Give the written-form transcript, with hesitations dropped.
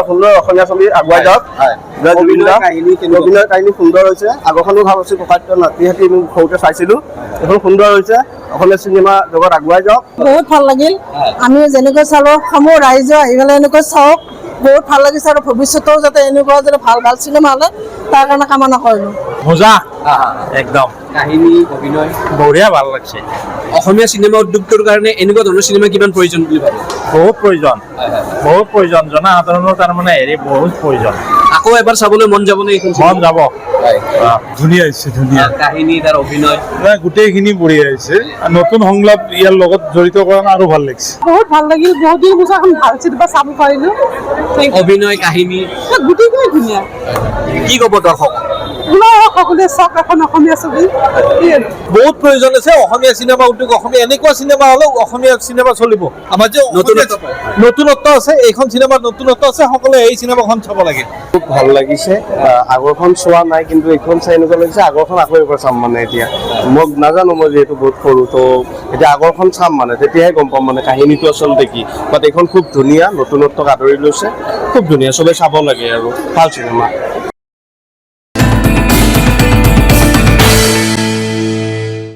সুন্দৰ অসমীয়া ছবি আগুৱাই যাওক। অভিনয় কাহিনী সুন্দৰ হৈছে। আগৰখনো ভাল হৈছে, ককাইদেউতা নাতি হাতী সৰুতে চাইছিলোঁ, এইখন সুন্দৰ হৈছে। অসমীয়া চিনেমা জগত আগুৱাই যাওক। বহুত ভাল লাগিল, আমি যেনেকৈ চালোঁ সমূহ ৰাইজে আহি পেলাই এনেকৈ চাওক, বহুত ভাল লাগিছে। আৰু ভৱিষ্যতেও যাতে এনেকুৱা যাতে ভাল ভাল চিনেমা হ'লে তাৰ কাৰণে কামনা কৰিলোঁ। মজা একদম, কাহিনী অভিনয় বঢ়িয়া ভাল লাগছে। অসমীয়া চিনেমা উদ্যোগটোৰ কাৰণে এনেকুৱা ধৰণৰ চিনেমা কিমান প্ৰয়োজন বুলি ভাবে? বহুত প্ৰয়োজন, বহুত প্ৰয়োজন। জনসাধাৰণৰ তাৰমানে বহুত প্ৰয়োজন। আকৌ এবাৰ চাবলৈ মন যাবনে এইখন? মন যাব। ধুনীয়া হৈছে, ধুনীয়া কাহিনী, তাৰ অভিনয় গোটেইখিনি বঢ়িয়া হৈছে। নতুন সংলাপ ইয়াৰ লগত জড়িত কৰা আৰু ভাল লাগিছে। বহুত ভাল লাগিল, বহুত দিন পিছত এখন ভাল চিনেমা চাব পাৰিলোঁ। অভিনয় কাহিনী গোটেইখিনি ধুনীয়া। কি ক'ব দৰ্শক? সকলোৱে চাওক এখন অসমীয়া ছবি। বহুত প্ৰয়োজন আছে অসমীয়া চিনেমা উদ্যোগ। অসমীয়া এনেকুৱা চিনেমা হ'লেও অসমীয়া চিনেমা চলিব। আমাৰ যে নতুনত্ব আছে, এইখন চিনেমাত নতুনত্ব আছে, সকলোৱে এই চিনেমাখন চাব লাগে। খুব ভাল লাগিছে। আগৰখন চোৱা নাই, কিন্তু এইখন চাই এনেকুৱা লাগিছে আগৰখন আকৌ এবাৰ চাম মানে। এতিয়া মই নাজানো, মই যিহেতু বহুত সৰু, তো এতিয়া আগৰখন চাম মানে, তেতিয়াহে গম পাম মানে কাহিনীটো আচলতে কি। বাট এইখন খুব ধুনীয়া, নতুনত্বক আদৰি লৈছে, খুব ধুনীয়া, চবেই চাব লাগে আৰু ভাল চিনেমা।